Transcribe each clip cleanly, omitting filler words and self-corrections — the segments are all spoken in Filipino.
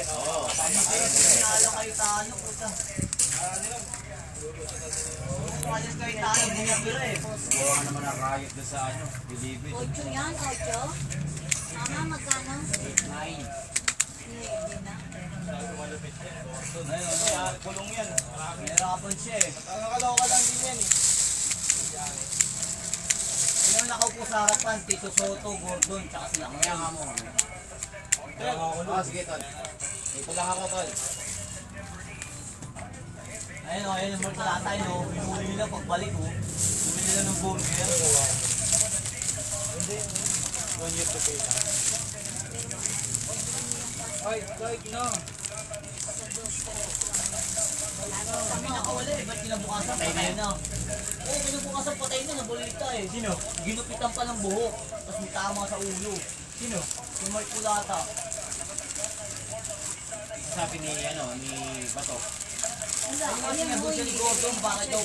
Oo. Pinalo kayo talo, puta. Palis kayo talo, binibira eh. Buwa ka naman ang riot doon sa ano, Bilibid. 8 yan, 8. Mama, magkano? 9. Hindi na. Ayun, kulong yan. Nahirapan siya eh. Nakakaloka lang din yan eh. Yung nakaupo sa harapan, Tito Soto, Gordon, tsaka sila kaya nga mo. Sige, Tol. Dito lang ako, Tol. Ayun o, ayun yung mga talatay no. Pinuli nila pagbalik o. Bumili nila ng burger. Hindi. 1 year to pay na. Ay, no. Kami nakawala eh. Ba't kinabukasan patay na? Oo, kinabukasan patay na. Nabalita eh. Sino? Ginupitan pa ng buhok. Tapos may tama sa ulo. Sino? Yung Mark Kulata. Sabi ni Bato. Ayun nga sinagot siya ni Gordon. Bakit daw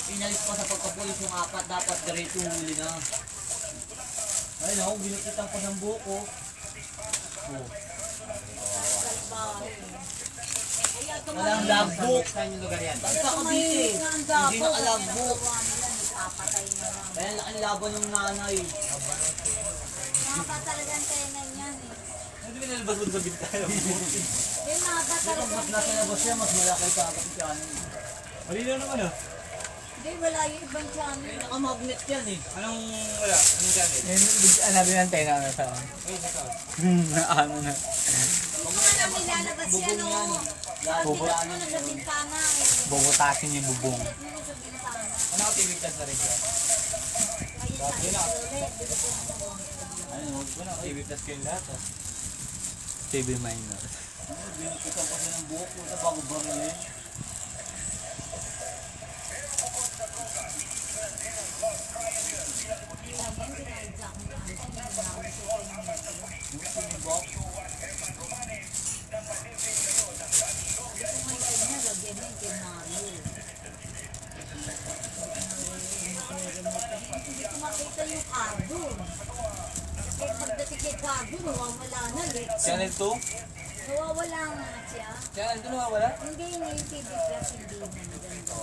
pinalis pa sa pagkapulis yung 4. Dapat diretso huli na. Ayun ako, ginupitan pa ng buhok oh. Oh. Walang logbook. Saan yung lugar yan? Basta Cavite. Hindi naka-logbook. Papatay na lang. Kaya ang laban ng nanay. Mga talagang tenan yan eh. Hindi ba nalabas mo sa bintana? Yung mga Mas talagang nasa labas siya, mas malaki sa akin siya. Malinaw naman ah. Hindi, wala yung ibang channel. Naka-magnet yan eh. Anong wala? Anong channel? Hanapin ng tena na sa ano na. Yung mga nang nilalabas yan o. Bubot mo na sa bintana eh. Bubutasin yung bubong. Bubot mo na sa bintana. Ano ako TV Plus na rin siya? Ayun na. Ano, huwag ko na. TV Plus kayo lahat ah. TV minor. Binukitan kasi ng buhok ko sa bago barilin. Makita yung cargo. Kaya pagdating kay cargo, nawawala na. Channel 2? Nawawala nga siya. Channel 2 wala? Hindi na yung TV Plus, hindi na naganda.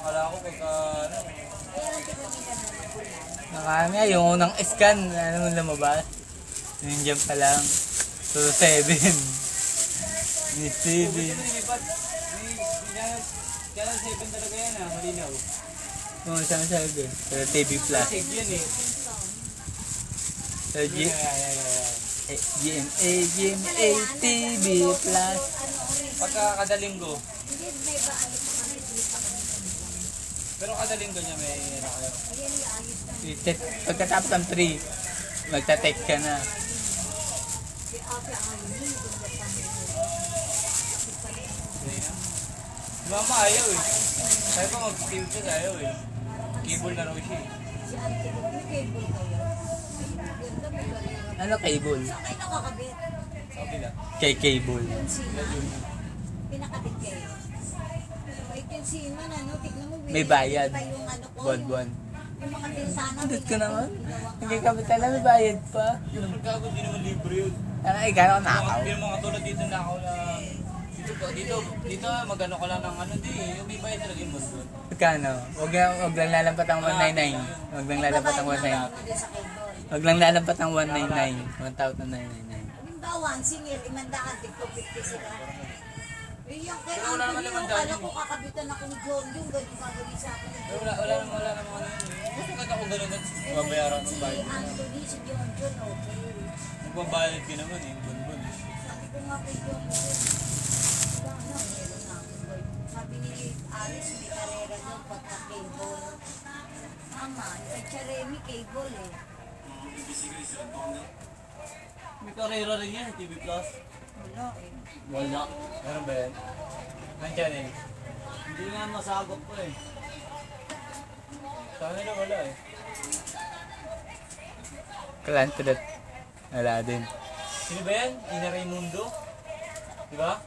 Kala ko pagka ano. Kaya lang kami ka na nagulan. Nakanya, yung unang scan, ano mo lumabas? Yung dyan pa lang. 2-7. Ni TV. Channel 7 talaga yan ah, malinaw. Oo, saan sabi? Sa TV Plus. Save yan eh. Sa GMA, TV Plus. Pagka kada linggo. Hindi, may ba ano pa kami dito kami. Pero kada linggo niya may ano kayo. Ayan yung ayos na. Pagkatapos ng 3, magta-text ka na. Si Ate Arnie, kung ba't Mama ayaw eh. Sabi pa mag-steve siya ayaw eh. Cable na raw siya eh. si Ate, may cable kayo. Ganda, may galing. Ano cable? Saan kayo nakakabit? Sabi na. Kay cable. Yung sina. Pinakabit kayo. Wait yung sina na, no? Tignan mo. May bayad. Pa yung ano ko. Buwan-buwan. Yung mga pinsana. Andot ka naman. Hindi ka ba talaga may bayad pa? Yung gago, di naman libre yun. Ano, gano'n nakaw? Yung mga tulad dito nakaw na... Dito magano ka lang ng ano di. Yung may bayad talaga yung mas doon. Magkano? Wag lang lalampat ang 199. Wag lang lalampat ang 199. Sa cable. Wag lang lalampat ang 199. 1,999. Halimbawa, singil, imandaan, tigto 50 sila. Eh, yung kay Pero wala naman Anthony, naman yung dahil kala ko kakabitan ako ni John, yung ganun gagawin sa akin. Pero wala naman ano yun. Gusto ka ako ganun at babayaran ng Si bayad. Anthony, si John, okay. Nagbabayad ka naman eh. Bun-bun. Sabi ko nga kay John, wala na, meron na akong boy. Sabi ni Alice, may karera daw pagka-cable. Mama, kay Charemi, cable eh. May karera rin yan, TV Plus. Wala eh. Wala. Meron ba yan? Anong channel? Hindi nga masagap pa eh. Sa kanila wala eh. Kalantrat. Wala din. Sino ba yan? Ina Raimundo? Diba?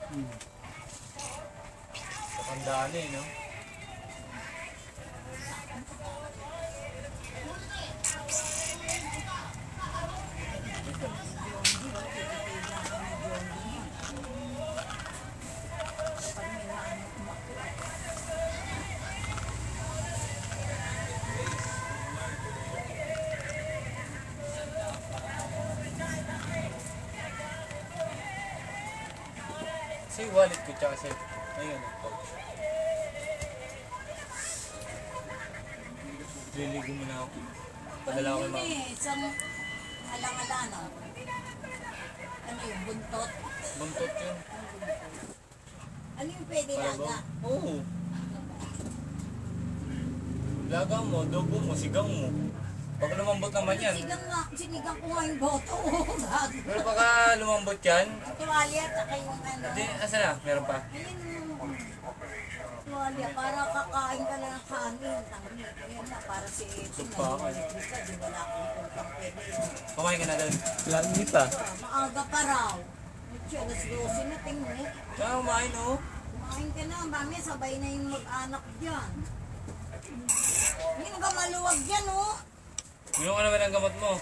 Tandaan eh, no? Kasi yung wallet ko tsaka set. Ayun. Liligo muna ako. Padala ko kay mama. Isang alang-alano. Ano yung buntot? Buntot yun. Ano yung pwede Para laga? ba? Oo. Laga mo, dobo mo, sigang mo. Pag lumambot naman yan. Sinigang ko nga yung boto. Gago. Pero pagka lumambot yan, Tuwalya at saka yung ano. hindi, asa na? Meron pa? Ayun yung tuwalya. Para kakain ka lang ng kanin. Tangin. Ayun na, para si Ito. Supa. Di wala akong pulpang pwede. Kumain ka na doon. Wala, hindi pa. Maaga pa raw. Alas 12 na tingin. Kaya kumain oh. Kumain ka na. Mami, sabay na yung mag-anak dyan. Hindi ka maluwag dyan, oh. Yung ka naman ang gamot mo.